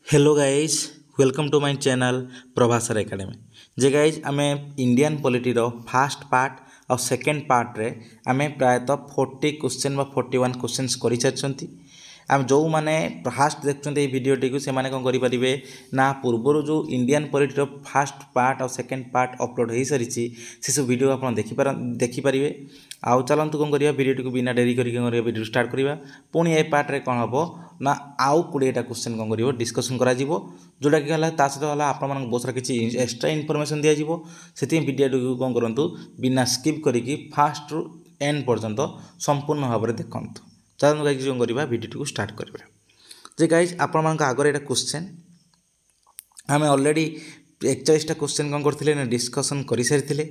Hello guys welcome to my channel Prabhasar academy जे guys आमे Indian polity first part और second part रे आमे प्रायतः 40 क्वेश्चन बा 41 क्वेश्चंस करि सारछंती आम जो माने फास्ट देखते ये भिडटी को सेमाने कौन करेंगे ना पूर्वर जो इंडियन पॉलिटी फास्ट पार्ट और सेकेंड पार्ट अपलोड हो सारी से सब वीडियो आप देखिपारे आउ चलतु कौन करिया भिडटी को बिना डेरी करी वीडियो स्टार्ट करवा पुणी ए पार्ट रे कौन हम ना आउ 20टा क्वेश्चन कौन कर डिस्कसन करा जोटा कि ता सहित है आप बहुत सारा किसी एक्सट्रा इनफॉरमेशन दिज्व से भिडियो को कौन करूँ बिना स्किप करके फास्ट रु एंड पर्यंत संपूर्ण भाव में देखूँ चलते गाइज कौन करवा भिडियो को स्टार्ट करवा जे गाइज आपण आगे यहाँ क्वेश्चन आम अलरेडी 41टा क्वेश्चन कौन करते ना डिस्कसन कर सारी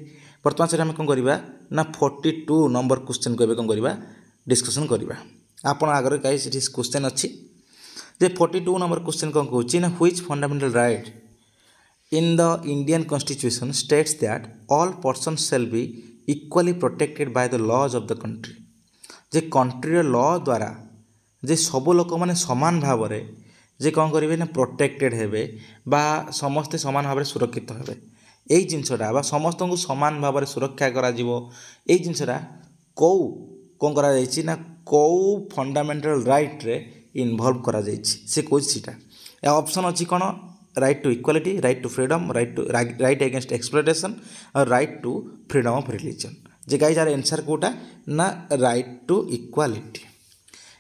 बर्तमान से आम कौन करवा ना 42 नंबर क्वेश्चन को कौन करवा डिस्कसन करवा आपण आगे गाइज क्वेश्चन अच्छी जे 42 नंबर क्वेश्चन कौन कहूँ ना which fundamental right in the Indian constitution states that all persons shall be equally protected by the laws of the country जे कंट्री लॉ द्वारा जे सब लोक मैंने सामान भाव में जे कौन करेंगे ना प्रोटेक्टेड हेबे बा समस्ते सामान भाव में सुरक्षित हेबे यही जिनसटा बा समस्त को सामान भाव में सुरक्षा करा यही जिनसटा कौ कौन करा जायछि ना कौ फंडामेंटल राइट रे इनवॉल्व करा जायछि से कोईटा ऑप्शन अच्छी कौन right to equality right to freedom right against exploitation और right to freedom of religion जे गाइज यार आंसर कोटा ना राइट टू इक्वालिटी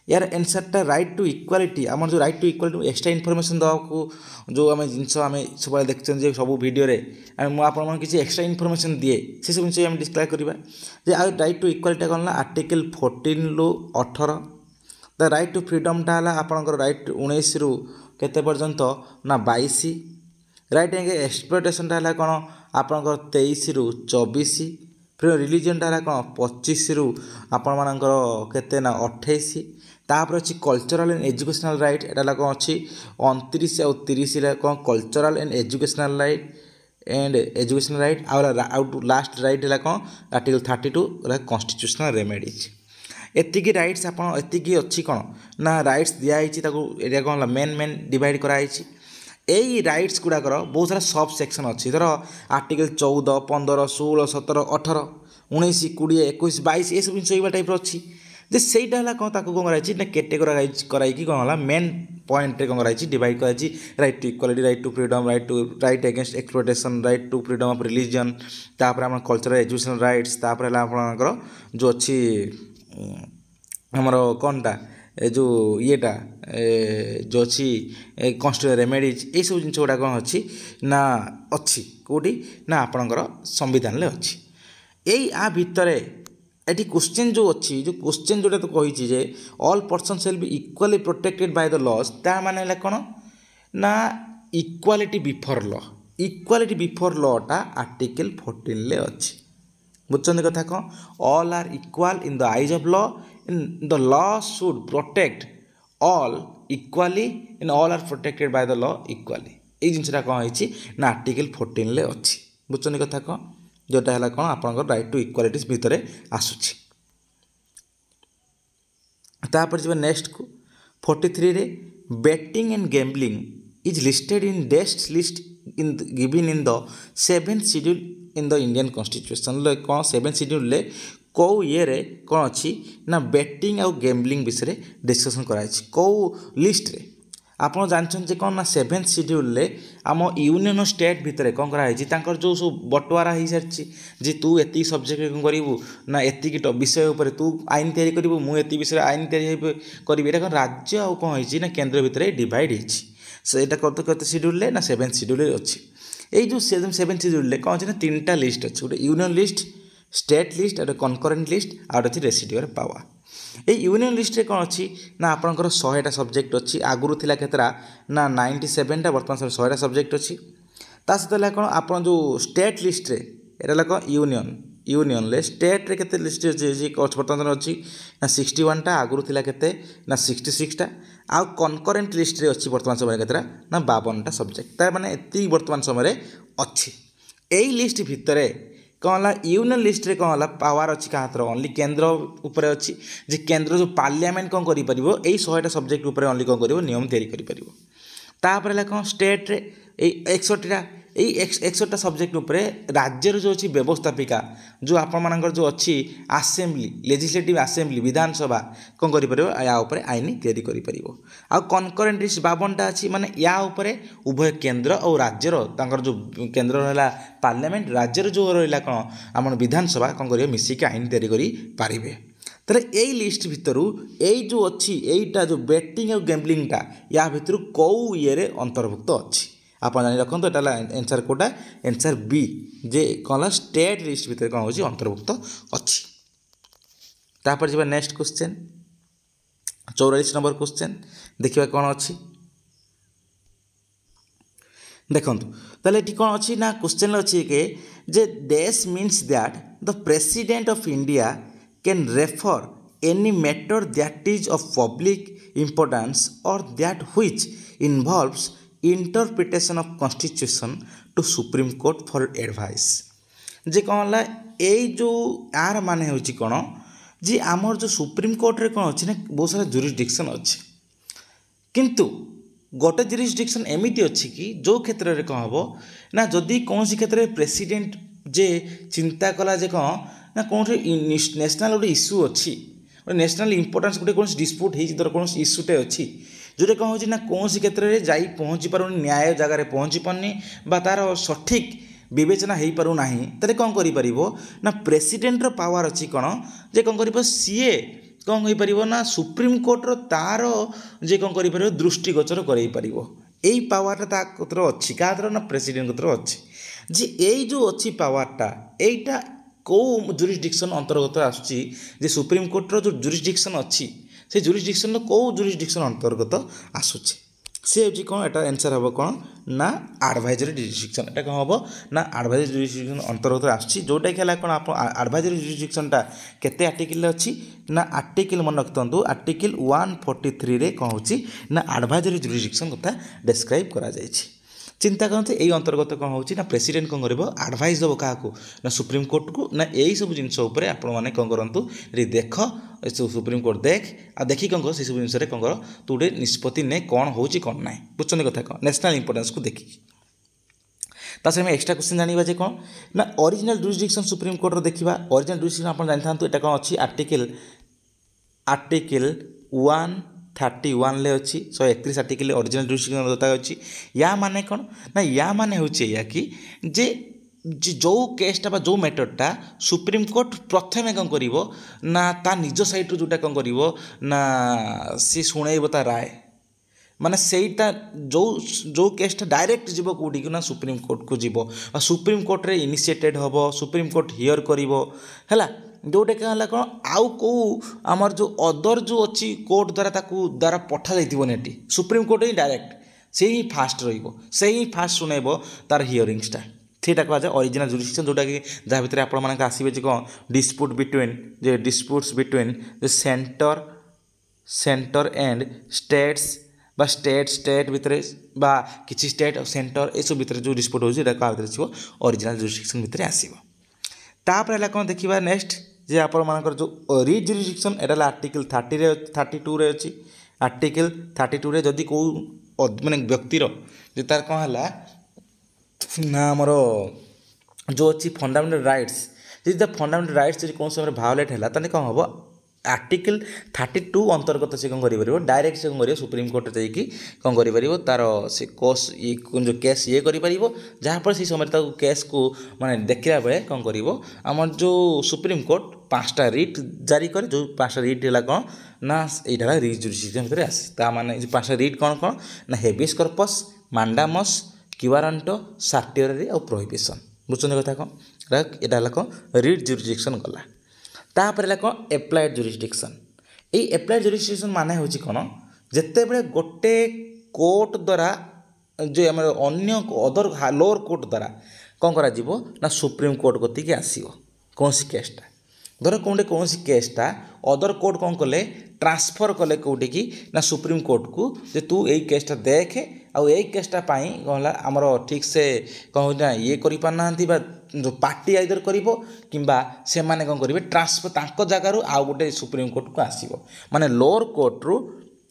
यार आंसरटा राइट टू इक्वालिटी आम जो right to equality extra information देवा जो आम जिन आम सब देखते सब भिडियो मुझे किसी एक्सट्रा इनफॉरमेशन दिए से सब जिन डिस्क्राइब करवा जे आ राइट टू इक्वालिटी कौन ना आर्टिकल 14 रु 18 द राइट टू फ्रीडमटा है आपंकर राइट 19 रु केते पर्यंत ना 22 राइट एक्सप्लॉयटेशनटा है कौन आपंकर 23 रु 24 फ्रीडम रिलीजनटा है कौन 25 रु आपण मानकर केते ना 28 तापर अच्छी कल्चरल एंड एजुकेशनल राइट एटा कौन अच्छी 29 और 30 कौन cultural and educational right out last right है कौन आर्टिकल 32 कॉन्स्टिट्यूशनल रेमेडीज एतिकी राइट्स आप अच्छी कौन ना राइट्स दिखाई कौन मेन डिवाइड कराई यही राइट्स गुड़ाकर बहुत सारा सब सेक्शन अच्छी धर आर्टिकल 14 15 16 17 18 19 20 21 22 ये सब जिन टाइप अच्छी जे सहीटा है कौन ताको कौन कराई ना कैटेगोराइज कराई कौन है मेन पॉइंट रे कौन कराई डिवाइड कराई right to equality right to freedom right against exploitation right to freedom of religion तापर आम कल्चरल एजुकेशनल राइट्स तापर है आपणकर जो अच्छी हमर कौनटा ए जो येटा जो अच्छी कॉन्स्टिट्यूशनल रेमेडीज ये सब जिन गुड़ा कौन अच्छी ना अच्छी कौटी ना आपणकर संविधान ले अच्छी यही आ भितर ये क्वेश्चन जो अच्छी जो क्वेश्चन जोटा तो कही जे all person shall be equally protected by the laws ता माने कौन ना इक्वालिटी बिफोर लॉटा आर्टिकल 14 ले अच्छी बुझे कथा कौन all are equal in the eyes of law in the law should protect all equally in all are protected by the law equally ये जिनसा कौन है ना आर्टिकल 14 ले अच्छी बुझे कथा कौन जोटा है कौन आप राइट टू इक्वालिटी भितर आसूची तापर जब नेक्स्ट को 43 रे betting and gambling is listed in the state list in given in the 7th schedule in the Indian constitution कौन 7th शेड्यूल कौ ये कौन अच्छी ना बेटिंग आउ गैम्बलिंग विषय डिस्कसन कराई कौ लिस्ट रे आप जानते कौन ना 7th शेड्यूल आम यूनियन स्टेट भितर कौन कराई जो सब बंटवारा हो सारी जे तू एति सब्जेक्ट कौन करू ना एतिक विषय उपर तू आईन तैयारी करू मुझे विषय आईन तैयारी करी कौन राज्य आउ कौन हो ना केन्द्र भितर डिवाइड होता करते शेड्यूल ना 7th शेड्यूल अच्छी यही जो 7th शेड्यूल कौन अच्छे ना 3टा लिस्ट अच्छी गोटे यूनियन लिस्ट स्टेट लिस्ट और कनकरेंट लिस्ट आउट अच्छी रेसिडुअल पावर ये यूनियन लिस्ट रे कौन अच्छी ना आपंकर 100टा सब्जेक्ट अच्छी आगुरी थिला केतरा ना 97टा बर्तमान 100टा सब्जेक्ट अच्छी ता सहित कौन आप जो स्टेट लिस्ट रे एटा कौन यूनियन ले स्टेट रे केते लिस्ट अच्छी बर्तमान अच्छी ना 61टा आगुरी थिला केते ना 66टा आउ कनकरेंट लिस्ट रे अच्छी बर्तमान समय केतरा ना 52टा सब्जेक्ट तार माने एति बर्तमान समय अच्छी यही लिस्ट भितर कौन है यूनियन लिस्ट रे कौन है पावर अच्छी क्या ओनली केन्द्र उपर अच्छी जे केन्द्र जो पार्लियामेंट कौन कर 100टा सब्जेक्ट उपर ओनली कौन कर नियम तैयारी कर तापर है कौन स्टेट रे 61टा यही 61टा सब्जेक्ट उपरे राज्यर जो अच्छी व्यवस्थापिका जो आपण मानकर जो अच्छी आसेम्बली लेजिस्लेटिव आसेम्बली विधानसभा कौन कर या उपर आईन तैयारी कर कनकरेन्ट लिस्ट 52टा अच्छी माने या उपरे उभय केन्द्र और राज्यर तांकर जो केन्द्र रहा पार्लियामेंट राज्यर जो रहा कौन आम विधानसभा कौन कर मिसिक आईन तैयारी करें तेरे यही लिस्ट भितर यही जो अच्छी यहीटा जो बेटिंग और गैम्बलिंगटा या भितर कौ ये अंतर्भुक्त अच्छी आप जानी रखु यहाँ एनसर कौटा एनसर बी जे कौन स्टेट लिस्ट भितर कौन हो अंतर्भुक्त अच्छी तापर जी नेक्स्ट क्वेश्चन 44 नंबर क्वेश्चन देखिए कौन अच्छी देखु ताले ये कौन अच्छी ना क्वेश्चन अच्छी के जे this means that the president of India can refer any matter that is of public importance और that which involves interpretation of constitution to Supreme Court for advice जे कौन है यही जो यार माने हो कौन जी आमर जो सुप्रीम कोर्ट रे कौन अच्छी ना बहुत सारा जुरिस्डिक्शन अच्छी किंतु गोटे जुरिस्डिक्शन एमती अच्छी कि जो क्षेत्र में कौन हम ना जदि कौन क्षेत्र में प्रेसिडेंट जे चिंता कला जे कौन ना कौन नेशनल गोटे इश्यू अच्छी नेशनल इंपोर्टेंस गोटे कौन डिस्प्यूट हो कौन इश्यूटे अच्छी जोटे कौन हो कौन क्षेत्र में जा पहुँची पारुनी न्याय जगार पहुँची पारनी तार सठिक विवेचना हो पारना तेरे कौन कर ना प्रेसिडेंटर पावर अच्छी कौन जे कौन कर सीए कौन हो पार ना सुप्रीम कोर्टर तार जे कौन कर दृष्टिगोचर कर यही पावरटा अच्छी क्या ना प्रेसिडेंट अच्छी जी यही जो अच्छी पावरटा यहीटा कौ जुरिस्डिक्शन अंतर्गत आसुची जे सुप्रीम कोर्टर जो जुरिस्डिक्शन अच्छी से जुरिस्डिक्शन कौ जुरिस्डिक्शन अंतर्गत आसूची सी हूँ कौन एटा आंसर हम कौन ना एडवाइजरी जुरिस्डिक्शन एटा कौन हम ना एडवाइजरी जुरिस्डिक्शन अंतर्गत आसूची जोटा कि है कौन आप एडवाइजरी जुरिस्डिक्शनटा केते आर्टिकल अच्छी ना आर्टिकल मन रखिथु आर्टिकल 143 रे कौन होची ना एडवाइजरी जुरिस्डिक्शन कथा डिस्क्राइब करा जायछि चिंता करते यही अंतर्गत कौन हो प्रेसिडेंट कौन कर आडभाइस देव क्या ना सुप्रीम कोर्ट को ना यही सब जिन मैंने कौन करूँ देख सुप्रीम कोर्ट देख आ देखिए कौन कर सब जिन कौन कर तू गोटे निष्पत्ति ने कौन हो कौन ना बुझे कथा कौन नेशनल इंपोर्टेंस को देखिए तासे एक्सट्रा क्वेश्चन जाना जे कौन ना ओरिजिनल जुरिस्डिक्शन सुप्रीम कोर्ट देखा ओरिजिनल जुरिस्डिक्शन आप जानी था यहाँ कौन अच्छी आर्टिकल 131 ले अच्छी 131 आर्टिकल ओरिजिनल जुरिस्डिक्शन बता अच्छी या माने कौन ना या माने होचे या कि जे जो केसटा बा जो मैटरटा सुप्रीम कोर्ट प्रथम कौन करिवो ना ता निज साइड जोटा कौन करिवो ना सी सुनेइबो ता राय माने सेटा जो केसटा डायरेक्ट जीवो कोडी ना सुप्रीम कोर्ट को जीवो आ सुप्रीम कोर्ट रे इनिशिएटेड होबो सुप्रीम कोर्ट हियर करिवो हैला जोटे क्या है कौन आउ कौ आमर जो अदर जो अच्छी कोर्ट द्वारा पठा जाती सुप्रीम कोर्ट ही डायरेक्ट से ही फास्ट से ही फास्ट शुणेब तार हियरिंगसटा सेटा कह जाए ओरिजिनल जुरिस्डिक्शन जोटा कि जहाँ भीतर आप आसवे कौन dispute between J disputes between centre and states बा स्टेट भितर बा किसी स्टेट और सेंटर ये सब भितर जो डिस्प्यूट हो ओरिजिनल जुरिस्डिक्शन भितर आसो तापर कौन देखा नेक्स्ट जे आप जो रिट जुरिस्डिक्शन एटा आर्टिकल 32 रे अच्छी आर्टिकल 32 रे जदि को माने व्यक्तिर जो तार कौन है ना आमर जो अच्छी फंडामेंटल राइट्स जब फंडामेंटल राइट्स कौन समय भायोलेट है ताने कौन हम आर्टिकल 32 अंतर्गत से कौन कर डायरेक्ट से कौन कर सुप्रीम कोर्ट जाकि कौन कर तार से कोस ये जो केस ये कर जहाँपर से समय केस को माने देखला बेले कौन कर आम जो सुप्रीम कोर्ट 5टा रिट जारी करे जो 5टा रिट है कौन ना यहाँ रिट जुरिस्डिक्शन भितर आसे माने 5टा रिट कौन कौन ना हेबियस कर्पस मांडामस क्यूआरंटो सर्टियरी और प्रोहिबिशन बुझे कथा कौन यहाँ कौन रिट जुरिस्डिक्शन गला तापर कौन एप्लाइड जुरिस्डिक्शन ये एप्लाइड जुरिस्डिक्शन माने होची कौन जिते बड़े गोटे कोर्ट द्वारा जो आम अन्य अदर लोअर कोर्ट द्वारा कौन करा जीवो ना सुप्रीम कोर्ट गति के आसीबो कौन सी केसटा धर कौटे कौन सी केसटा अदर कोर्ट कौन कले ट्रांसफर कले कौटे कि ना सुप्रीम कोर्ट को जे तू यही केसटा देखे आउ यही केसटा पाई कौन आमर ठीक से कौन ना ये करि पारना बा जो पार्टी आइदर करिवो किंबा से माने कौन करिवे ट्रांसफर तांको जगारू आउ गोटे सुप्रीम कोर्ट को आसीबो माने लोअर कोर्ट रु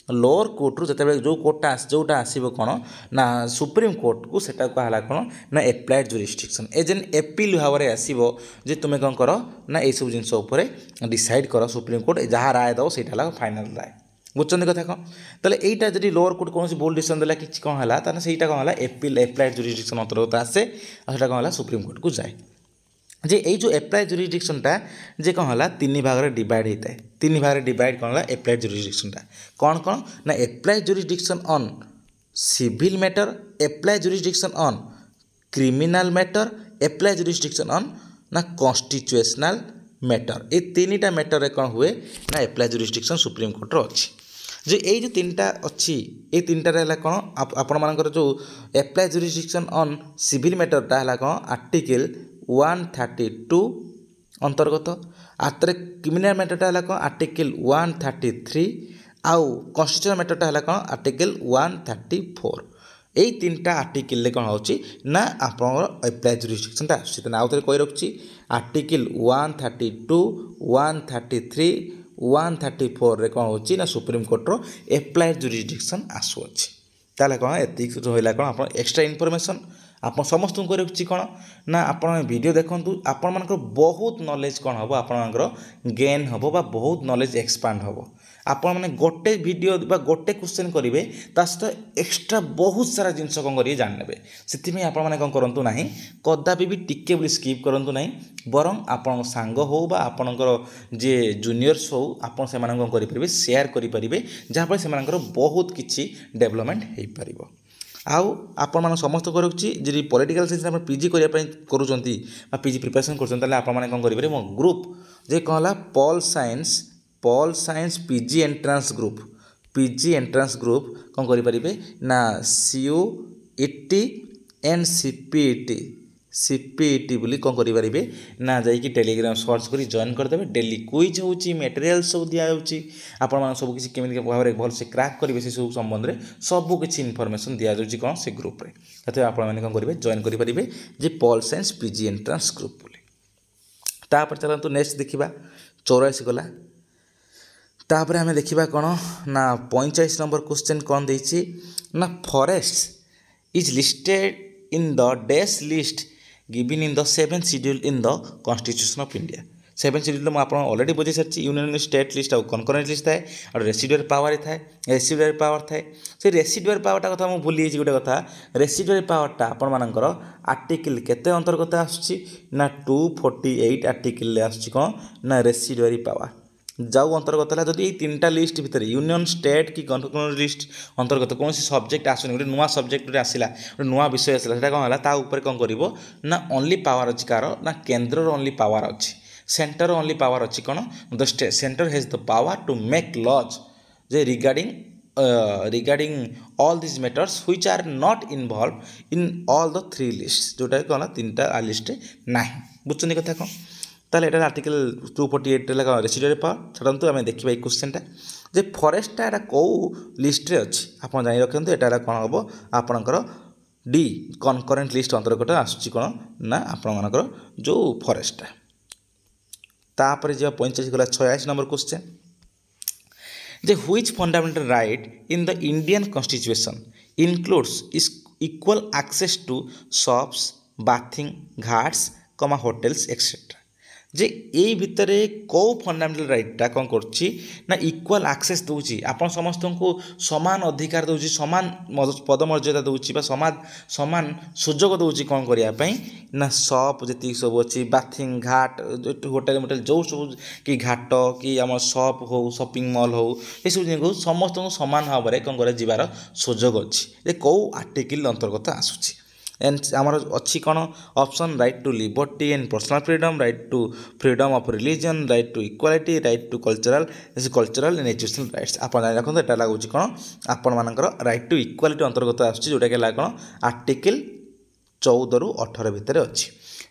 लोअर कोर्ट जिते जो कोर्टा जोटा आसो कौन ना सुप्रीम कोर्ट को सेटा कहला कौन ना एप्लाइड जुरिस्डिक्शन ए जेन एपिल भाव में आसो जे तुम्हें कौन कर ना ये सब जिनस डिसाइड कर सुप्रीम कोर्ट जहाँ राय दब से फाइनाल राय बुझे कथा कौन ताले यहीटा जब लोअर कोर्ट कौन भूल डिसीजन देला कि कौन है ताने सेटा कौन है एपिल एप्लाइड जुरिस्डिक्शन अंतर्गत आसे और कौन है सुप्रीम कोर्ट को जाए जे ये जो एप्लाइड जुरिस्डिक्शनटा जे कौन है तीन भाग में डिवाइड होता है तीन भाग में डिवाइड कौन है एप्लाइड जुरिस्डिक्शनटा कौन कौन ना applied jurisdiction on civil matter applied jurisdiction on criminal matter applied jurisdiction on ना कॉन्स्टिट्यूशनल मैटर ये तीनटा मैटर कौन हुए ना एप्लाइड जुरिस्डिक्शन सुप्रीम कोर्ट अच्छी जो ये जो तीनटा अच्छी ये तीनटार है कौन आपण मानकर जो एप्लाइड जुरिस्डिक्शन ऑन सिविल मैटरटा है कौन आर्टिकल 132 अंतर्गत आत्रे क्रिमिनल मैटरटा है कौन आर्टिकल 133 आउ कॉन्स्टिट्यूशनल मैटरटा है कौन आर्टिकल 134 यही तीनटा आर्टिकल कौन हो ना आप एप्लाइड जुरिस्डिक्शनटा आउ थे कही रखी आर्टिकल 132 133 134 रे कौन हो ना सुप्रीम कोर्टर एप्लाइड जुरिस्डिक्शन आसुअछि ताले कौन एतिक रहा कौन आप एक्स्ट्रा इनफॉरमेशन आप समस्त को रखी कौन ना आप वीडियो देखूँ आपण मान बहुत नॉलेज कौन हम आपण गेन हम बहुत नॉलेज एक्सपांड हम आपण मैंने गोटे वीडियो गोटे क्वेश्चन करेंगे सहित एक्स्ट्रा बहुत सारा जिनस कौन करेंगे जानने से आपने कौन करूँ ना कदापि भी टिके भी स्किप करूँ ना बरं आपण सांग हो आपणकर जे जूनियर्स हो आप से कौन करेंगे शेयर करेंगे जहाँफल से बहुत किसी डेवलपमेंट हो पार आउ आपण समस्त को रखी जी पॉलिटिकल साइंस आप पीजी करने कर पीजी प्रिपरेशन कर कौन करेंगे मो ग्रुप जे कहला Paul science PG entrance group कौन करेंगे ना CUET एंड CPET बोली कौन करेंगे ना जाकि टेलीग्राम सर्च कर जॉइन करदे डेली क्विज हो मटेरियल सब दिखाई आपण सब किसी केमी भाव में भलसे क्रैक करेंगे से सब संबंध में सब किसी इनफॉरमेशन दि जाऊँगी कौन से ग्रुप रे आपने कौन करेंगे जॉइन करेंगे जे pol science PG entrance group बोली तापर चलते नेक्स्ट देखा 84 गला तापर आम देखा कौन ना 45 नंबर क्वेश्चन कौन देछि ना forest is listed in the dash list given in the 7th schedule in the constitution of India 7th schedule में आप ऑलरेडी बुझे सारी यूनियन स्टेट लिस्ट और कनकरेंट लिस्ट थाए और रेसिडुअल पावर थाए रेसिडुअल पावर थाए से रेसिडुअल पावरटा कथा मुझे भूली गोटे कथा रेसिडुअल पावरटा आपण मानकर आर्टिकल केते अंतर्गत आसुची ना 248 आर्टिकल आसुची कौन ना रेसिडुअल पावर जाऊ अंतर्गत है जदि तीनटा लिस्ट भितर यूनियन स्टेट कि कनकरेंट लिस्ट अंतर्गत कौन सब्जेक्ट आसुनी गोटे नुआ सब्जेक्ट आसला गोटे नुआ विषय आसला से कौन है ऊपर कौन कर ना ओनली पावर अच्छी कार ना केन्द्र ओनली पावर अच्छी सेंटर ओनली पावर अच्छी कौन the state centre has the power to make laws जे regarding all this matters which are not involve in all the 3 list जोटा कौन तीनटा लिस्ट ना बुझे कथा कौन ताले एटा आर्टिकल 248 रेसिडुअल पावर छाड़ू आम देखा ये क्वेश्चनटा जे फॉरेस्टटा एटा कौ लिस्ट रे अच्छी आप जान रखते एटा कौन हम आपणकर डी कनकरेंट लिस्ट अंतर्गत आसूँ कौन ना आपण जो फॉरेस्टटा तापर जब 45 गला 86 नंबर क्वेश्चन जे which fundamental right in the Indian constitution includes equal access to shops bathing ghats hotels etcetera जे यही भितर कौ फंडामेंटल राइटा कौन करछि ना इक्वल एक्सेस दूची आपण समस्त को समान अधिकार दूची समान पदमर्यादा दूची समान सुजोग दूची कौन करने ना शॉप जी सब अच्छी बाथिंग घाट होटेल मोटेल जो सब कि घाट कि आम शॉप हो शॉपिंग मॉल हो ये सब जिन समस्त को समान भाव में कौन कर जीवार सुजोग अच्छी कौ आर्टिकल अंतर्गत आसूँ एंड आमर अच्छी कौन option right to liberty and personal freedom right to freedom of religion right to equality right to cultural and educational rights आप जान रखते यहाँ लगुच कौन आपण मानकर राइट टू इक्वालिटी अंतर्गत आसूँ जोटा कि कौन आर्टिकल 14 ରୁ 18 भितर अच्छी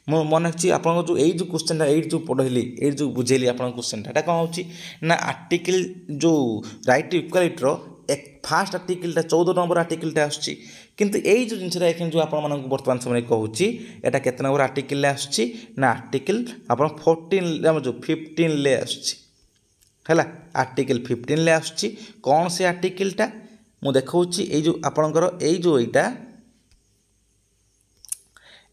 मो मन अच्छी आप जो यही जो क्वेश्चन ये जो पढ़ेली ये जो बुझेली आप क्वेश्चन कौन हो ना आर्टिकल जो राइट टू इक्वालिटी एक फास्ट आर्टिकलटा 14 नंबर आर्टिकलटा आसूँ किंतु यही जो जिनसा एखे जो आप बर्तमान समय कहूँ यहाँ के नंबर आर्टिकल आसूँ ना आर्टिकल आप 14 जो 15 आसूँ है आर्टिकल 15 आसुची कौन से आर्टिकलटा मु देखौची ए जो आपनकर ए जो एटा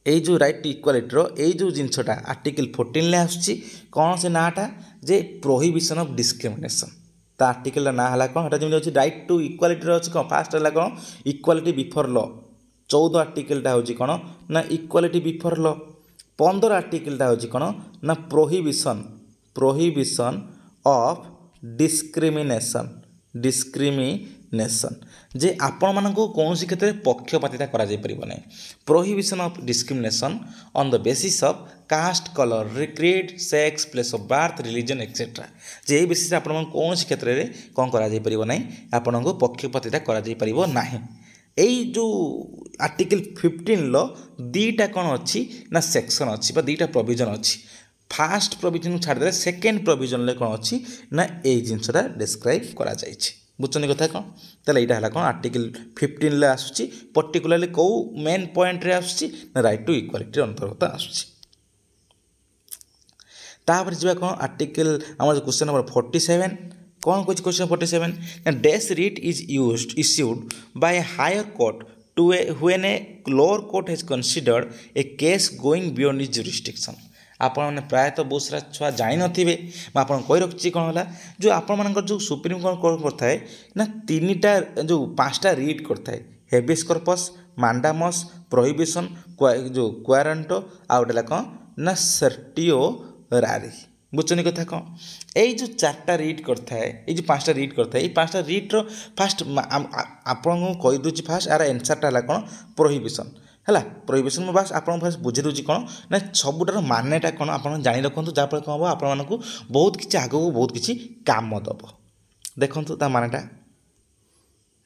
এই যে রাইট টু ইকুয়ালিটির এই যে জিনিসটা আর্টিকল 14 লে আসছে কোন সে নাটা যে প্রোহিবিশন অফ ডিসক্রিমিনেশন তা আর্টিকলটা না হলা কোন এটা যেমন হচ্ছে রাইট টু ইকুয়ালিটির আছে কোন ফার্স্ট হলা কোন ইকুয়ালিটি বিফোর ল 14 আর্টিকলটা হচ্ছে কোন না ইকুয়ালিটি বিফোর ল 15 আর্টিকলটা হচ্ছে কোন না প্রোহিবিশন অফ ডিসক্রিমিনেশন जे आपण मानक कौन क्षेत्र में पक्षपातिता करा जाय परिबो नै prohibition of discrimination on the basis of cast colour creed sex place of birth religion etcetera J A basis आपण मन कौन क्षेत्र में कौन करा जाय परिबो नै आपण को पक्षपातिता करा जाय परिबो नाही एई जो आर्टिकल 15 लो दीटा कौन अच्छी ना सेक्शन अच्छी बा दीटा प्रोविजन अच्छी फास्ट प्रोविजन छाड़ दे सेकेंड प्रोविजन ले कौन अच्छी ना ए जिनसटा डिस्क्राइब करा जायछि बुझछनी कथा कौन ताले एटा हला कौन आर्टिकल 15 ले आसुची पर्टिकुलरली को मेन पॉइंट रे आसुची ना राइट टू इक्वालिटी अंतर्गत आसुची तापर जिबा कौन आर्टिकल हमर क्वेश्चन नंबर 47 कौन कुछ question 47 dash writ is issued by a higher court to a when a lower court has considered a case going beyond is jurisdiction आपण मैंने प्रायतः बहुत सारा छुआ जानी नथिबे मैं आपन कहि रखछि कोन होला जो आपण मानकर जो सुप्रीम कोर्ट करथाय ना तीनटा जो पांचटा रीड करथाय habeas corpus mandamus prohibition quo warranto आउटला कोन ना सर्टिओरारी बुझछनी कथा कोन एई जो चारटा रीड करथाय एई जो पांचटा रीड करथाय एई पांचटा रीड रो फास्ट आपण को कहि दोछि फास्ट आर आंसरटा हला कोन प्रोहिबिशन है प्रोहिबिशन में बास आप बुझे दूसरी कौन ना सबुटार मानेटा कौन आप जानी रखु जहाँफल कौन हम आपण मानक बहुत किसी आगू बहुत किसी काम दब देखु ता मानेटा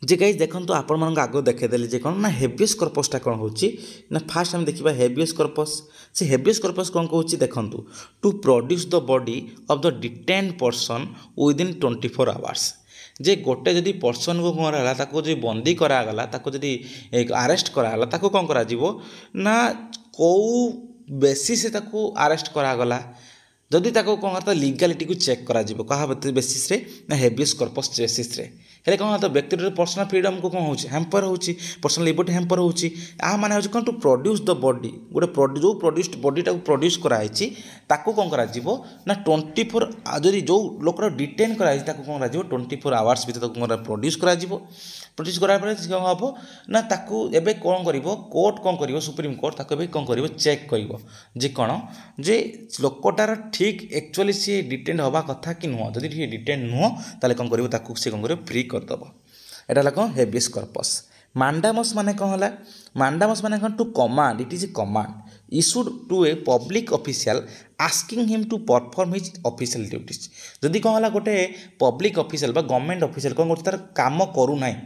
जे गाइस देखु आपण मानक आगो देखेदेली जे कौन ना हेबियस कॉर्पसटा कौन होची ना फास्ट हम देखा हेबियस कॉर्पस से हेबियस कॉर्पस कौन कहूँ देखु to produce the body of the detained person within 24 hours जे गोटे जदि पर्सन को कौन रहा ताको जो बंदी करागला ताको जदि अरेस्ट करागला ताको कौन करा जीवो ना को बेसिस ताको अरेस्ट करागला जदि ताको कौन करता लीगालिटी को चेक करा जीवो कहा बेसिस रे ना हेबियस कॉर्पस बेसिस रे हेले कौन तो व्यक्तिगत पर्सनल फ्रीडम को कौन होची हैम्पर होची पर्सनल लिबर्टी हैम्पर होची आ माने होची कौन टू प्रोड्यूस द बॉडी गोटे जो प्रोड्यूस्ड बॉडी टाको प्रोड्यूस कराइछि ताको कौन करा जीवो ना 24 जदि जो लोकर डिटेन कराइछि ताको कौन करा जीवो 24 आवर्स भीतर ताको कौन प्रोड्यूस करा जीवो प्रोड्यूस करा परे कौन हबो ना ताको एबे कौन करिवो कोर्ट कौन करिवो सुप्रीम कोर्ट ताको एबे कौन करिवो चेक करिवो जे कौन जे लोकटार ठीक एक्चुअली सी डिटेन हवा कथा कि नुह जदि ठीक डिटेन नुह ताले कौन करिवो ताको से कौन करिवो फ्री करदब एटा कौन हेबियस कॉर्पस मांडामस माने कौन होला मांडामस माने कौन to command it is a command issued to a public official asking him to perform his official duties जदि कौन होला गोटे पब्लिक ऑफिशियल बा गवर्नमेंट ऑफिशियल कौन करता काम करू नाही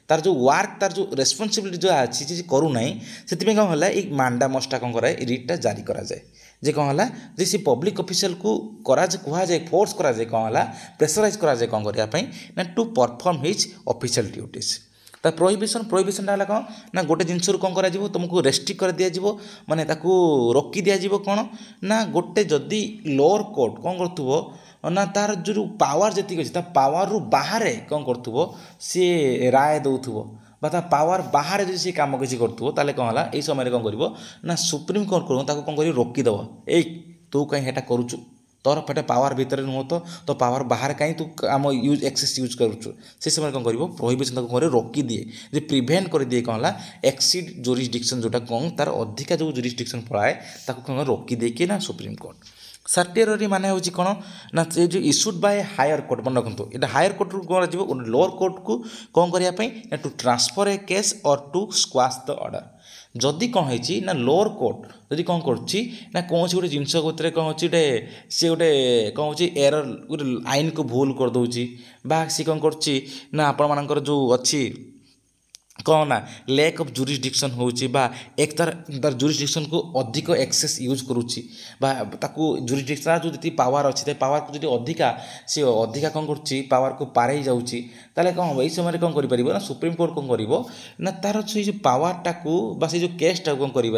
तार जो वर्क तार जो रेस्पॉन्सिबिलिटी जो अच्छी जे करू नाही सेति कौन होला एक मांडामसटा कौन कराए रिटटा जारी करा जाए जे कौन होला जे सी पब्लिक ऑफिशियल को करा जे कहा जाए फोर्स करा जाए कौन होला प्रेशराइज करा जाए कौन करिया पई ना to perform his official duties ता प्रोहिबिशनटा है कौन ना गोटे जिनस कौन कर तुमको रेस्ट्रिक्ट कर दिज्व माने ताकू रोकी दिज्व कौन ना गोटे जदि लोअर कोर्ट कौन करुव ना तार जो पावर जी अच्छी पावर रु बाहर कौन करुव सी राय दौथुव बा पावर बाहर जो सी कम किसी करुव ताले कौन है यही समय कौन कर ना सुप्रीम कोर्ट कौन कर रोकीदेव ए तू कहीं हेटा करुचु तोर पेटे पावर भितर नुह तो पावर बाहर कहीं तू आम यूज एक्सेस यूज करुचु से समय कौन कर प्रोहिबिशन कौन रोकी दिए जे प्रिभेंट कर दिए कौन है एक्सीड जुरिस्डिक्शन जोटा कौन तार अधिका जो जुरिस्डिक्शन पड़ाए ताको कौन रोकी देके ना सुप्रीम कोर्ट सर्टिओरारी माने होची कौन ना ये जो इश्यूड बाय हायर कोर्ट मन रखु ये हायर कोर्ट रू कौन जीव लोअर कोर्ट को कौन करने टू ट्रांसफर ए केस और टू स्क्वाश द ऑर्डर जदि कौन है ना लोअर कोर्ट जदि कौन करुच्ची ना कौन गोटे जिनस गोटे कौन गोटे सी गोटे कौन हो एरर गोटे आईन को भूल कर दौची बा सी कौन करुच्ची ना आपण मानकर जो अच्छी कौन ना लैक ऑफ जुरिस्डिक्शन होची बा एक तार जुरिस्डिक्शन को अधिक एक्सेस यूज करुच्ची बा ताकू जुरिस्डिक्शन जो जी पावर अच्छी पावर को जो अधिका सी अधिका कौन करुच्ची पावर को पारे जाऊँगी ताले कौन हम यही समय कौन कर ना सुप्रीम कोर्ट कौन कर ना तार से जो पावरटा को बा से जो केसटा कौन कर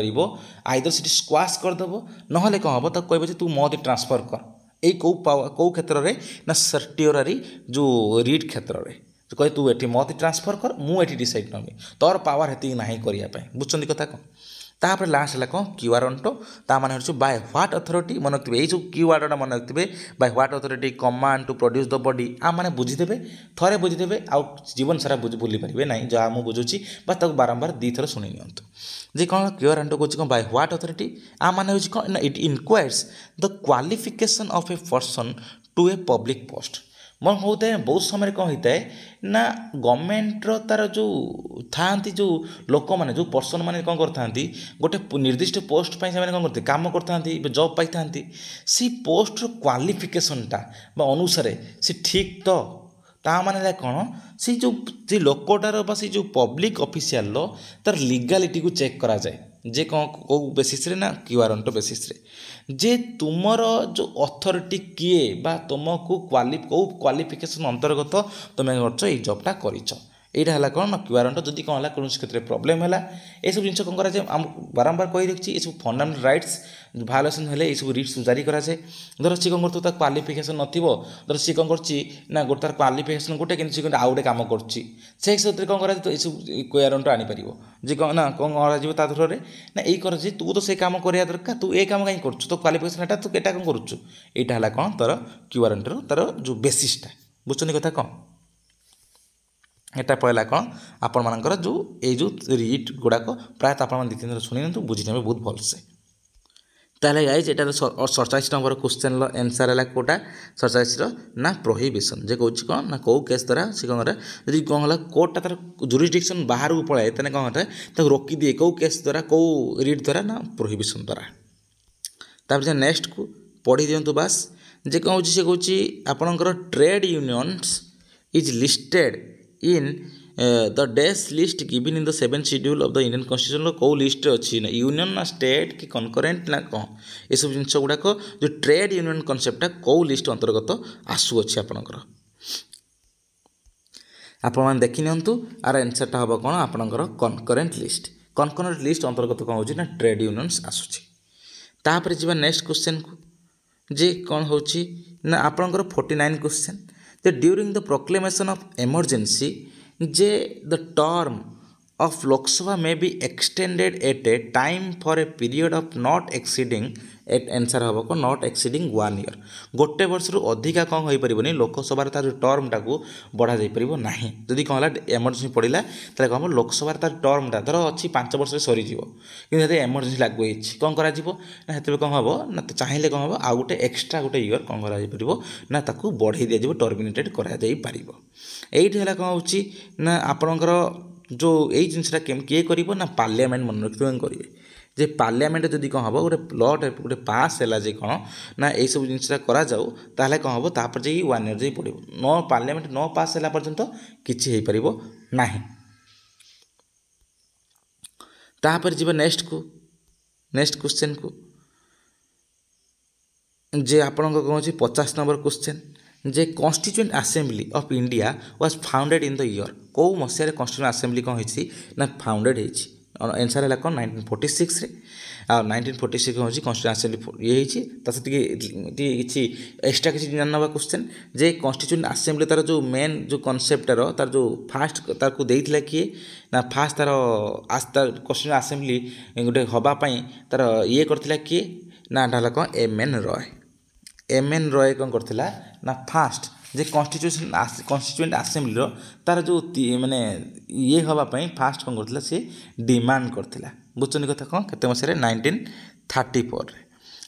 आइदर से स्क्वाश करदेव ना कौन हम तक कह तू मत ट्रांसफर कर यही कौ क्षेत्र में ना सर्टियोरारी जो रिट क्षेत्र में कहे तू ये मत ट्रांसफर कर मुझे डिसाइड नमी तोर पावर हेती ना करने बुझुं कथा कौन तापर लास्ट है कौन क्यूआरंटो ता माने हूँ बाय ह्वाट अथॉरिटी मन रखिए यही सब कीवर्डटा मन रखिए by what authority command to produce the body आ माने बुझीदेवे थरे बुझीदेवे आउ जीवन सारा भूली पारे ना जहाँ मुझे बुझुची बस बारंबार दी थर शुणी नियंतु जे कौन क्यूआरंटो कौन कौन बाय ह्वाट अथॉरिटी आ माने हूँ कौन it inquires the qualification of a person to a public post मन होता है बहुत समय कौन होता है ना गवर्नमेंटर तार जो था जो लोक मैंने जो पर्सन मैंने कौन करते गोटे निर्दिष्ट पोस्ट पर से कौन करते काम करते जॉब पाई था सी पोस्टर क्वालिफिकेशनटा अनुसार सी ठीक तो ता माने कौन सी जो लोकटार से जो पब्लिक ऑफिशियल तार लीगालिटी को चेक करा जाए जे कौन कौ बेसिस रे ना क्यूआरंटो बेसिस रे जे तुमर जो अथॉरिटी किए बा तुमको कौ क्वालिफिकेशन अंतर्गत तुम कर जॉबटा कर यहाँ है कौन ना क्यूआरंटो जदि कौन है कौन क्षेत्र में प्रोब्लेम है ये सब जिन कौन कराए बारंबार कही रखी ये सब फंडामेंटल राइट्स भायोलेसन है ये सब रिट्स जारी कराए धर सी कौन कर क्वालिफिकेशन नथिबो धर सी कौन कर गोटे तार क्वालिफिकेशन गोटे कि आउ गोटे कम कर कौन करा तो ये क्यूआरंटो आनीपर जे कौन ना कौन करा थ्रोरे ना यही कर तू तो से काम करा दरकार तू ये काम कहीं कर तो क्वालिफिकेशन एटा तू एटा कौन करुचु यहाँ है कौन तार क्यूआरंटो तार जो बेसिसटा बुझुं कथा कौन एटा पहला कौन आपण मानकर जो ये जो रिट गुड़ाक प्रायः आप दी तीन थर शुणी बुझी बहुत भलसे ताले गाइज एटार 47 नंबर क्वेश्चन आंसर है कोटा 47 ना प्रोहिबिशन जे कहूँ कौन ना कौ केस द्वारा सी कौन जी कौन है कोर्टा तार जुरिसडिक्शन बाहर को पलाए तेने कौन है रोकी दिए कौ केस द्वारा कौ रिट द्वारा ना प्रोहिबिशन द्वारा तापर नेक्स्ट को पढ़ी दिंतु बास जे कौन से कौन आपणकर trade unions is listed in the days list given in the 7th schedule of the Indian Constitution कौ लिस्ट अच्छी ना यूनियन ना स्टेट कि कनकरेन्ट ना कौन ये सब जिन गुड़ाक जो ट्रेड यूनियन कनसेप्टा कौ लिस्ट अंतर्गत आसुअछि आपणकर आपण देखि नियंतु आर आंसरटा हम कौन आपणकर कनकरेन्ट लिस्ट अंतर्गत कौन हो ना ट्रेड यूनियंस आसुछि तापर जीवा नेक्स्ट क्वेश्चन को जे कौन होछि ना आपणकर 49 question that during the proclamation of emergency J the term of Lok Sabha may be extended at a time for a period of not exceeding eight answer हम को not exceeding 1 year गोटे वर्ष रु अधिका कौन हो पारे लोकसभा तार टर्मटा को बढ़ा जापर ना जदि कौन है एमरजेंसी पड़ा तो कौन लोकसभा तार टर्मटा धर अच्छी 5 वर्ष सरीज कि एमरजेंसी लागू कौन कर कौन हम ना चाहिए कौन हम आउ गोटे एक्सट्रा गोटे इयर कौन कर बढ़ई दिज्व टर्मिनेटेड कर कौन हो आपणकर जो यही जिनसा किए कर ना पार्लियामेंट मन रखिए करेंगे जे पार्लियामेंट जदि कौन हम गोटे प्लट गोटे पास है जे कौन ना यही सब जिनसा करा जाऊ ताले कौन हम तापर जे 1 year जाई पड़ो न पार्लियामेंट न पास है पर्यंत किछि हो पारिबो नाही तापर जीवा नेक्स्ट क्वेश्चन को जे आपण को कौन 50 number question J constituent assembly of India was founded in the year कौ मसीह कॉन्स्टिट्यूएंट असेंबली कौन होती ना फाउंडेड होती आंसर है कौन 1946 रे आ 1946 हूँ कॉन्स्टिट्यूएंट असेंबली ये किसी एक्सट्रा किसी जानवा क्वेश्चन जे कॉन्स्टिट्यूएंट असेंबली तार जो मेन जो कॉन्सेप्टर तार जो फास्ट तार को देइथिला किए ना फास्ट तार कॉन्स्टिट्यूएंट असेंबली गोटे हवापाई तार ये करथिला किए ना ढाला कौन एम.एन. रॉय कौन करथिला ना फास्ट जे कॉन्स्टिट्यूएंट असेंबली तार जो माने ये हवापाई फास्ट कौन करथिला से डिमांड करथिला बुझुनी कथा कौन केते मसिया 1934 रे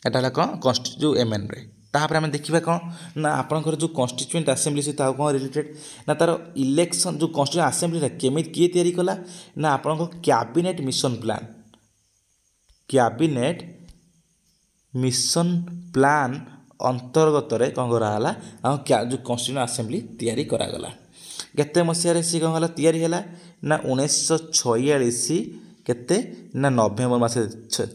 एटा हला कौन जो एम.एन. रे तापर आम देखा कौन ना आपंकर जो कॉन्स्टिट्यूएंट असेंबली सहित कौन रिलेटेड ना तार इलेक्शन जो कॉन्स्टिट्यूएंट असेंबली केमी किए तैयारी कला ना आपंकर कैबिनेट मिशन प्लान अंतर्गत रे कौन कराला जो कॉन्स्टिट्यूएंट असेंबली तैयारी करागला केते मसीह सी कौन है तैयारी है ना 1946 केते ना नवेम्बर मास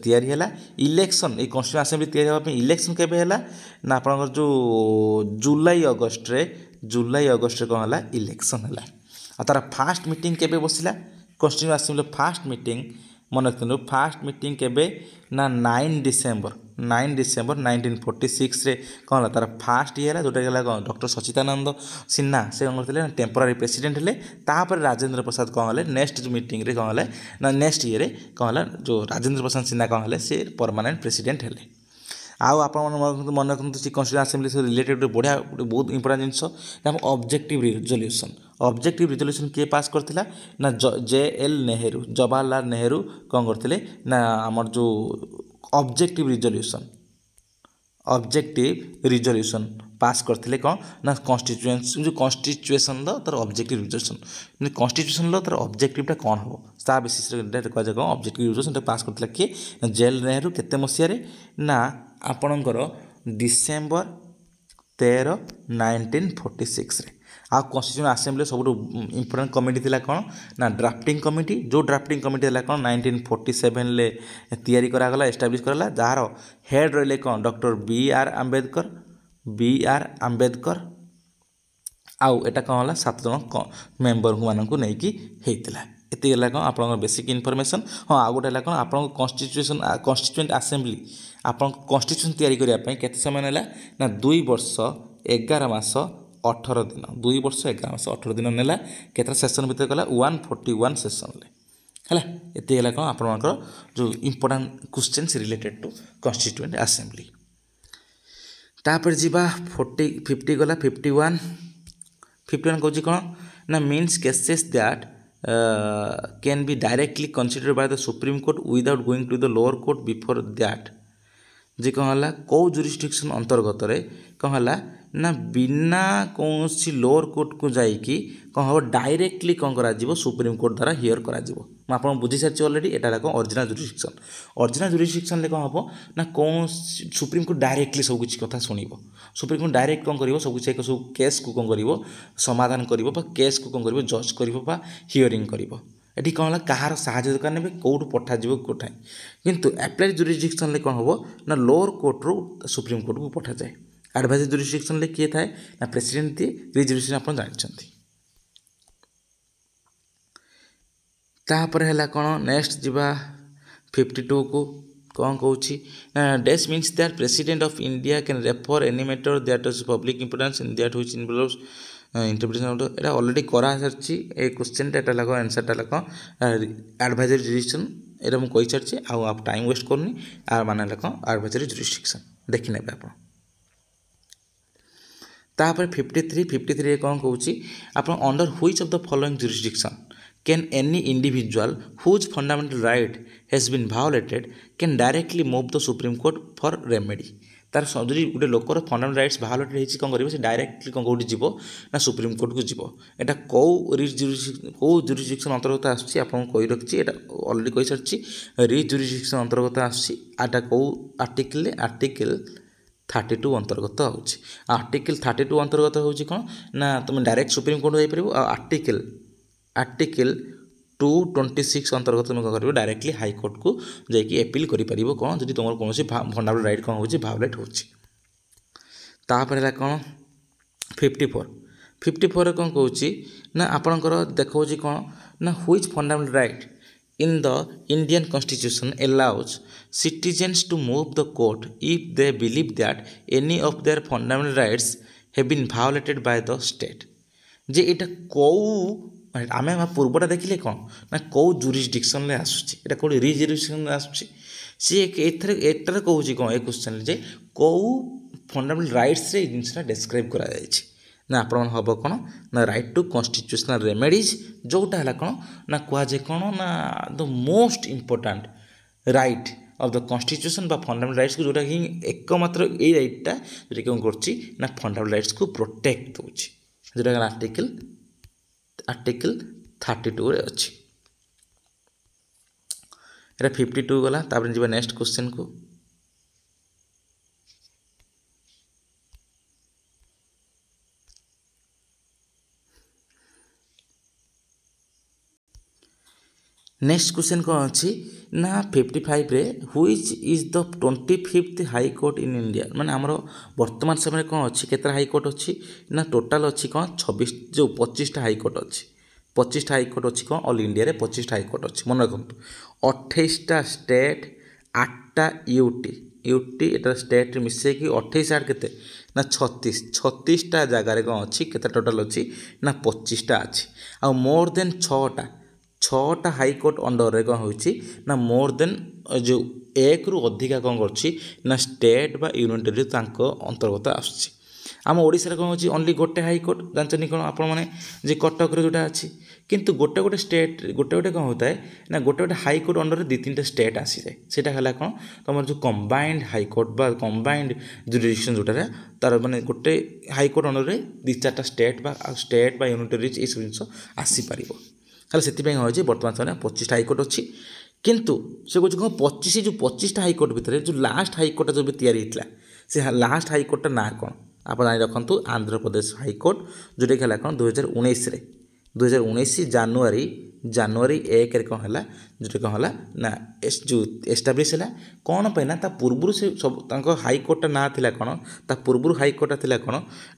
तैयारी है इलेक्शन ये कॉन्स्टिट्यूएंट असेंबली तैयारी होगा इलेक्शन केबे है ना आपंकर जो जुलाई अगस्ट कौन है इलेक्शन है आ तार फास्ट मीटिंग केबे बसिला कॉन्स्टिट्यूएंट असेंबली फास्ट मीटिंग मन रखते फास्ट मीटिंग केबे ना 9 डिसेम्बर 9 डिसेम्बर 1946 रे कौन है तार फास्ट ये है जोटा है कौन डॉक्टर सचिदानंद सिन्हा से कौन करते टेम्पोरारी प्रेसिडेंट हेले तापर राजेंद्र प्रसाद कौन है नेक्स्ट जो मीटिंग रे कौन है ना नेक्स्ट ईयर कौन है जो राजेंद्र प्रसाद सिन्हा कौन है से परमानेंट प्रेसिडेंट हेले आउ आप मन रखते कन्स्टिट्यूशन आसेंबली से रिलेटेड बढ़िया बहुत इंपोर्टां जिन ऑब्जेक्टिव रिजोल्यूशन किए पास करथिला ना JL नेहरू जवाहरलाल नेहरू कौन करथिले ना आमर जो ऑब्जेक्टिव रिजोल्यूशन पास करथिले कौन ना कॉन्स्टिट्यूएंसी जो कॉन्स्टिट्यूएशन तार ऑब्जेक्टिव रिजोल्यूशन कॉन्स्टिट्यूशन तार ऑब्जेक्टिवटा कौन हम ता बेसिस कह कौन ऑब्जेक्टिव रिजोल्यूशन पास करथिला किए JL नेहरू केते मसिया ना आपणकर डिसेम्बर 13 1946 रे आ कन्स्टिट्यूशन आसेंबली सब इंपोर्टेंट कमिटी थिला कौन ना ड्राफ्टिंग कमिटी जो ड्राफ्टिंग कमिटी है कौन 1947 ले तैयारी करागला एस्टाब्लीश कराला जार हेड रहिले कौन डॉक्टर BR आंबेडकर आउ एटा कौन है 7 जन मेंबर मानू नहीं होता ये कौन आप बेसिक इनफॉरमेशन हाँ आउ गोटे कौन आप कन्स्टिट्यूएंट आसेंबली आप कन्स्टिट्यूशन तैयारी करने केते समय ना 2 वर्ष 11 मास 18 दिन 2 वर्ष 11 मास 18 दिन नेला केतरा सेशन भीतर गला 141 सेशन है ये कौन आप जो important question related to constituent assembly तापर जीवा 50 गला 51 कौन कौन ना means cases that can be directly considered by the Supreme Court without going to the lower court before that जे कौन है कौ जुरिस्डिक्शन अंतर्गत कौन है ना बिना कौन सी लोअर कोर्ट को जाइकी कौन हम डायरेक्टली कौन करा सुप्रीम कोर्ट द्वारा हियर करा आप बुझी सारी अलरेडी यहाँ कौन ओरिजिनल जुरिस्डिक्शन कौन हम ना कौन सुप्रीम कोर्ट डायरेक्टली सब किसी कथा शुण सुप्रीम कोर्ट डायरेक्ट कौन कर सब किसी सब केस को कौन कर समाधान कर केस को कौन कर जज कर हियरिंग कर ये कौन है कहार साहाଯ୍य दरकार ने कौटू पठा कोठा किंतु एप्लाइड जुरिस्डिक्शन कौन हम ना लोअर कोर्ट रू सुप्रीम कोर्ट को पठा जाए एडवाइजरी जुरिस्डिक्शन किए थाए ना प्रेसिडेंट दिए रिजुरिस्डिक्शन आप जानते तापर है कौन नेक्स्ट जीवा 52 को कौन कौन this means that president of India can refer any matter that is public importance in that which involves interpretation এটা অলরেডি করা সারছি এই কোশ্চেনটা এটা লাগো आंसरটা লাগো এডভাইজরি জুরিসডিকশন এটা মু কই সারছি আউ আপ টাইম ওয়েস্ট করনি আর মানে লাগো এডভাইজরি জুরিসডিকশন দেখি নেবে আপন तापर 53 कौन कौन आप under which of the following jurisdiction can any individual whose fundamental right has been violated can directly move the Supreme Court for remedy तार जो गोटे लोकर फंडामेंटल राइट्स वायोलेटेड होती कौन कर डायरेक्टली कौन कौटी जीव ना सुप्रीम कोर्ट को जीव एटा कौ जुरिस्डिक्शन अंतर्गत आसूँ कही रखी अलरेडी कही सारी रिजुरिस्डिक्शन अंतर्गत आटा कौ आर्टिकल 32 अंतर्गत होची आर्टिकल 32 अंतर्गत होची कौन ना तुम डायरेक्ट सुप्रीम कोर्ट जाई परिबो आर्टिकल 226 अंतर्गत तुम कौन कर डायरेक्टली हाई कोर्ट को जाकि अपील करि परिबो कौन जदि तुम कौन फंडामेंटल राइट कौन होची वायोलेट होची तापर है कौन 54 कौन कहूँ ना आपणकर देखा कौन ना which fundamental right in the Indian Constitution allows citizens to move the court if they believe that any of their fundamental rights have been violated by the state जे एटा कौ आम पूर्वटा देखिले कौन ना कौ जुरिस्डिक्शन रे आसुची एटा कौ रिजुरिस्डिक्शन रे आसुची सी एटार कहूँ कौन ए क्वेश्चन जे कौ फंडामेंटल राइट्स रे जिनसा डिस्क्राइब करा जायछि ना आप हम कौन ना राइट टू कन्स्टिट्यूशनल रेमेडीज जोटा है कौन ना कहुए कौन ना the most important right of the constitution बा फंडामेंटल राइट्स को जोटा कि एकमात्र ये राइटा जोटा कौन कर फंडामेंटल राइट्स को प्रोटेक्ट दूसरी जोटा आर्टिकल 32 रे अच्छी एटा 52 गला तापर जी नेक्स्ट क्वेश्चन को नेक्स्ट क्वेश्चन कौन अच्छी ना 55 रे which is the 25th high court in India माने आमर वर्तमान समय कौन अच्छी केतरा हाई कोर्ट अच्छी ना टोटाल अच्छी कौन 26 जो 25टा हाई कोर्ट अच्छी 25टा हाई कोर्ट अच्छी कौन ऑल इंडिया रे 25टा हाई कोर्ट अच्छी मन रखु 28टा स्टेट 8टा यूटी यूटी एटा स्टेट मिसेकी 28 आठ केते ना 36टा जगार कौन अच्छी केते टोटाल अच्छी ना 25टा अच्छी आ मोर देन 6टा हाईकोर्ट अंडर रे कौन होची ना मोर देन जो एक रु अधिका कौन करछि ना स्टेट बा यूनियन टेरिटरी तांको अंतर्गत आसुछि आम ओडिशा कौन होची ओनली गोटे हाईकोर्ट जानछनी कौन आपण माने जे कटक रे जोटा अछि किंतु गोटे गोटे स्टेट गोटे गोटे कौन होता है ना गोटे गोटे हाईकोर्ट अंडर दी तीन स्टेट आसी जाए सेटा हला कौन तुम जो कंबाइंड हाईकोर्ट बा कंबाइंड जुरिडिक्शन जोटा तार माने गोटे हाईकोर्ट अंडर रे दी चारटा स्टेट बा यूनियन टेरिटरी ए सब जिंस आसी परिबो हला सेति पे होय जे वर्तमान समय 25टा हाईकोर्ट अछि किंतु से कुछ कौन 25टा हाईकोर्ट भितर जो लास्ट हाईकोर्ट जो तैयारी होता से लास्ट हाईकोर्ट ना कौन आप जानी रखु आंध्र प्रदेश हाईकोर्ट जोटा कि कौन 2019 जानुआरी 1 कौन है जोटा कौन है ना जो एस्टाब्लीश है कौन पे ना पूर्व से सब हाईकोर्टा ना थिला कौन ता पूर्व हाईकोर्टा थिला कौन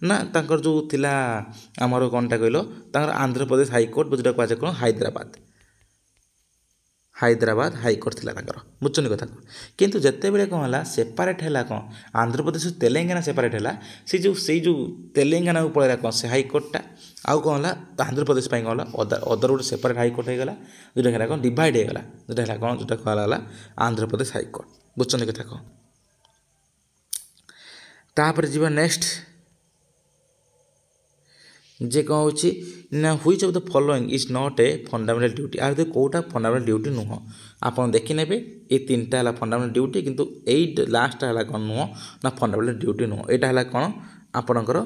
ना तांकर जो थिला आमर कौनटा कहल आंध्र प्रदेश हाईकोर्ट जोटा कहुए कौन हैदराबाद हाईकोर्ट थिला बुझुन कथा किंतु जिते बड़े कौन है सेपारेट है कौन आंध्र प्रदेश तेलेंगाना सेपारेट है से जो तेलेंगाना को पड़ेगा कौन से हाईकोर्टा आउ कौन है आंध्र प्रदेश कौन है अदर गोटे सेपारेट हाईकोर्ट होगा जोटा कौन डिवाइड होगा जोटा कौन जोटा कहला आंध्र प्रदेश हाईकोर्ट बुझुन कथा कौन तापर जी नेक्स्ट जे कौन होची ना which of the following is not a fundamental duty आ कोटा फंडामेंटल ड्यूटी नुह आप देखने ये तीनटा है फंडामेंटल ड्यूटी किंतु एट लास्ट है कौन नुह ना फंडामेंटल ड्यूटी नुह यहाँ है कौन आपणकर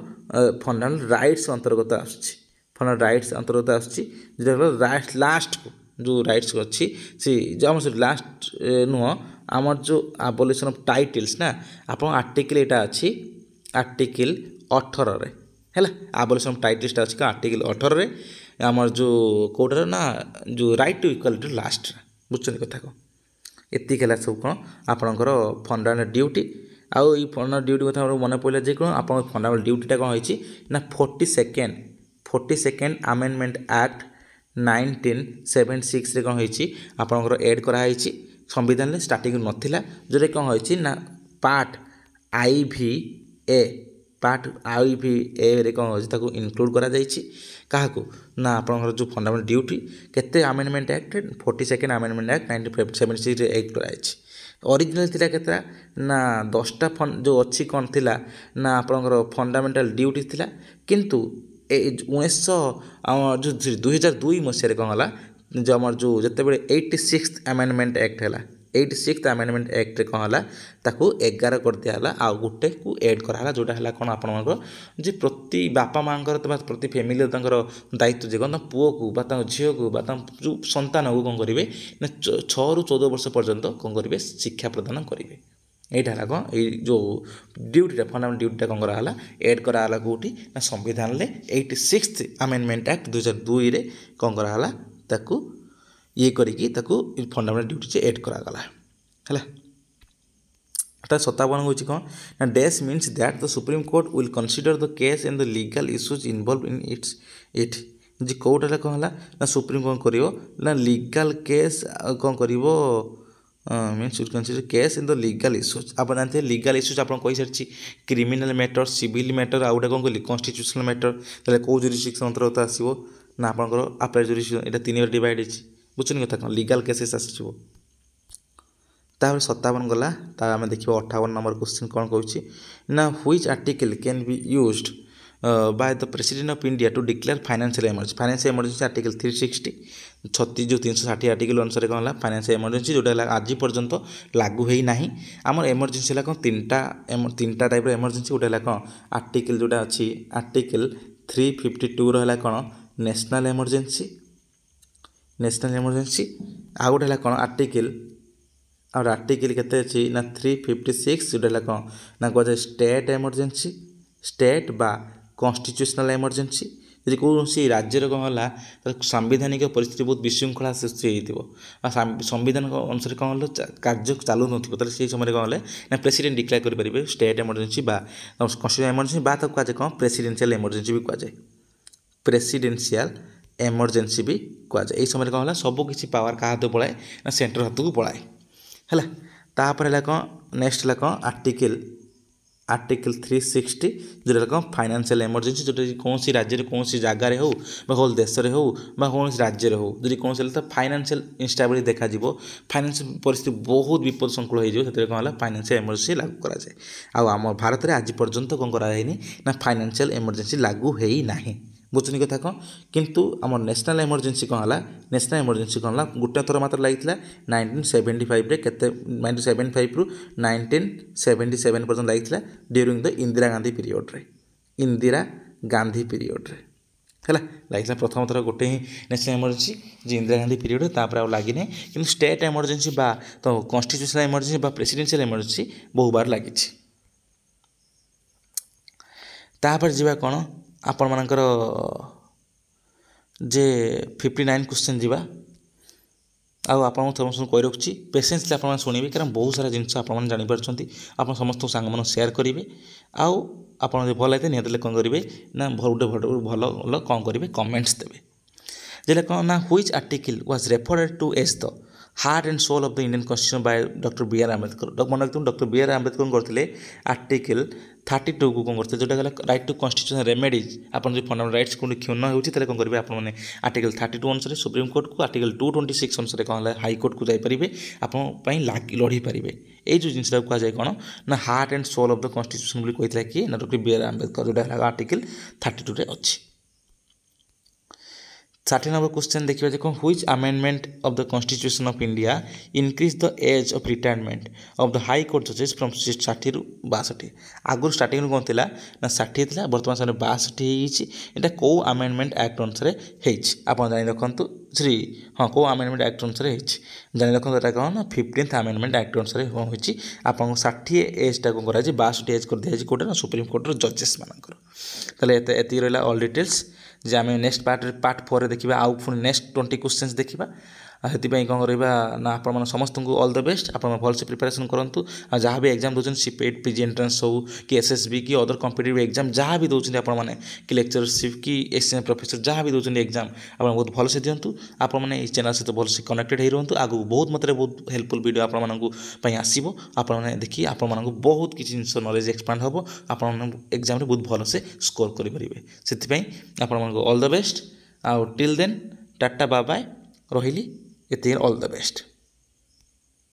फंडामेंटल राइट्स अंतर्गत आसुच्छी फंडामेंटल राइट्स अंतर्गत आसुच्छी जोटा लास्ट जो राइट्स अच्छी से लास्ट नुह आमर जो एबोलिशन ऑफ टाइटल्स ना आप आर्टिकल यहाँ अच्छी आर्टिकल 18 रे है एबोलिशन ऑफ टाइटल्स अच्छी आर्टिकल 18 रे आमर जो कोटार ना जो राइट टू इक्वालिटी लास्ट बुझुन कथा को एतिक है सब कौन आपणकर फंडामेंटल ड्यूटी आउ ये फंडामेंटल ड्यूटी कथा मन पड़ा जे कौन आप फंडामेंटल ड्यूटीटा कौन होती ना 42nd अमेंडमेंट एक्ट 1976 रे कौन होती आपणकर एड कराई संविधान में स्टार्टिंग नथिला जोटा कौन होती ना पार्ट IV-A रे कौन हो इनक्लूड करा जाइछि काहाकू ना आपनकर जो फंडामेंटल ड्यूटी केते amendment act 42nd amendment act 1976 रे एक्ट कराइछि ओरिजिनल थिला केतरा ना 10टा जो अच्छी कौन थिला ना आपनकर फंडामेंटल ड्यूटी थिला किंतु 2002 मसीह कौन है जो आम जो जिते बड़े 86th अमेंडमेंट एक्ट है 86th अमेंडमेंट एक्ट कौन है ताकू 11 कर दिया आ गोटे को एड कराला जोटा है कौन आप प्रति बापा माँ प्रति फैमिली दायित्व जे कौन पुओ को झील को जो संतान को कौन करेंगे ना 6 ରୁ 14 वर्ष पर्यंत कौन करेंगे शिक्षा प्रदान करेंगे यहाँ है कौन ये जो ड्यूटीटा फंडामेंटल ड्यूटीटा कौन कराला एड कराला कौटी ना संविधान में 86th अमेंडमेंट एक्ट 2002 रे कौन कराला ताकू ये करिकी ताकू फंडामेंटल ड्यूटी से एड करागला है 57 हूँ कौन ना this means that the Supreme Court will consider the case and the legal issues involve in it जी कौटा कौन है ना सुप्रीम कौन करिवो ना लीगल केस कौन करिवो means will consider case in the legal issues आप जानते हैं लीगल इश्यूज आप कही सारी क्रिमिनाल मैटर सिविल मैटर आ गोटे कौन कहली कन्स्टिट्यूशनल मैटर ताले कौ जुरिस्डिक्शन अंतर्गत आसो ना आपंकर अप्लाई जुरिस्डिक्शन यहाँ 3 डिवाइड है बुझुन कथा कौन लीगल केसेस आसो तापर 57 गला आम देखिए 58 नंबर क्वेश्चन कौन कहूँ ना which article can be used by the president of India to declare financial emergency article 360 36 जो 360 आर्टिकल अनुसार कौन है फाइनेंशियल इमरजेंसी जोटा आज पर्यंत लागू है ना आम इमरजेंसी है कौन तीनटा टाइप इमरजेंसी गोटे है कौन आर्टिकल जोटा अच्छी आर्टिकल 352 रहा कौन नेशनल इमरजेंसी आ गोटे है कौन आर्टिकल और आर्टिकल केते अच्छी ना 356 जोटा है कौन ना कहुए स्टेट बा कन्स्टिट्यूशनल इमरजेंसी यदि कौन राज्यर कौन है सांविधानिक परिस्थिति बहुत विशृंखला सृष्टि होती संविधान अनुसार कौन कार्य चालू ना से समय कौन है ना प्रेसिडेंट डिक्लेयर करेंगे स्टेट इमरजेंसी बा कन्स्टिट्यूशनल इमरजेंसी बा कहुए कौन प्रेसिडेंशियल इमरजेंसी भी कहुए प्रेसिडेंशियल इमरजेंसी भी कहुए यही समय कौन है सबकिछि पावर क्या हाथ पलाए ना सेंटर हाथ को पलाए है तापर है कौन नेक्स्ट है कौन आर्टिकल 360 जोटा कौन फाइनेंशियल इमरजेंसी जोटा कौन सी राज्य कौन सी जगार हो होल देश में हो कौन राज्य हो जो कौन से फाइनेंशियल इनस्टेबिलिटी देखा फाइनेंशियल परिस्थिति बहुत विपद संकुल हो कौन है फाइनेंशियल इमरजेंसी लागू कराए आम भारत में आज पर्यंत कौन कराइनी ना फाइनेंशियल इमरजेंसी लागू है ना बुझुनी कथा कौन किंतु आम नेशनल इमरजेंसी कौन है नेशनल इमरजेंसी कौन है गोटे थर मात्र लगी 1975 रे केते 1975 रु 1977 पर्यंत लगी during the Indira Gandhi period रे है लगे प्रथम थर गोटे ही नेशनल इमरजेंसी जो इंदिरा गांधी पीरियड तापर आउ लगी ना कि स्टेट इमरजेंसी बा तो कन्स्टिट्यूशनल इमरजेंसी बा प्रेसिडेंशियल इमरजेंसी बहु बार लगी तापर जीवा कौन आपण मानकर जे 59 क्वेश्चन जीवा आपण समस्त कही रखुच्छी पेसेंसली आप शुणवे कारण बहुत सारा जिनस आप जापार आप समस्त सांग मान सेयार करेंगे आप भल लगे निहत कौन करेंगे ना गोटे भल कौन करेंगे कमेंट्स देवे जेटा कौन ना which article was referred to as the heart and soul of the Indian constitution by doctor B R Ambedkar मन रखते डॉक्टर बी आर आंबेडकर करते आर्टिकल 32 को कौन करते जोटा राइट टू कॉन्स्टिट्यूशन रेमेडीज आप जो फंडामेंटल राइट्स को क्षुण्ण होती कौन करेंगे आपने आर्टिकल 32 अनुसार सुप्रीम कोर्ट को आर्टिकल 226 अनुसार कौन है हाईकोर्ट को जापरेंगे आपंपाई लड़ी पारे ये जो जिनसा कहुए कौन ना heart and soul of the constitution कहता कि ना डॉक्टर बी आर आंबेडकर जोटा आर्टिकल 32 अच्छी 30 नंबर क्वेश्चन देखिए जो which amendment of the constitution of India increase the age of retirement of the high court जजेस फ्रॉम 60 रु 62 आगुरी स्टार्टिंग कौन थी ना 60 थी बर्तमान समय 62 यहाँ कौ अमेंडमेंट एक्ट अनुसार आप जानी रखु श्री हाँ कौ अमेंडमेंट एक्ट अनुसार जानी रखु यहाँ कौन 15th अमेंडमेंट एक्ट अनुसार कौन होती आप 60 एजटा कौन कर 62 एज कर दिया कौटे ना सुप्रीम कोर्टर जजेस मानकर ये रहा ऑल डिटेल्स जे आम नेक्स्ट पार्ट 4 देखा आउ पुणी नेक्स्ट 20 क्वेश्चंस देखा से कौन करवा ना आप समस्त को ऑल द बेस्ट आप भलसे प्रिपरेशन करूँ आ जहाँ भी एग्जाम दौरान सीपेट पीजी एंट्रेंस हो कि एसएसबी कि अदर कॉम्पिटिटिव एग्जाम जहाँ भी दौरान आपने कि लेक्चरशिप कि एक्सचेंज प्रोफेसर जहाँ भी दौरान एग्जाम आप बहुत भलसे दिंतु आपने इस चैनल सहित भलसे कनेक्टेड हो रुहतु आगू बहुत मात्रा बहुत हेल्पफुल वीडियो आपको आसो आपने देखिए आपको बहुत किसी जिन नॉलेज एक्सपांड हम आप एग्जाम बहुत भलसे स्कोर करेंगे से आपको ऑल द बेस्ट आउ till then tata bye bye रही ये ऑल द बेस्ट।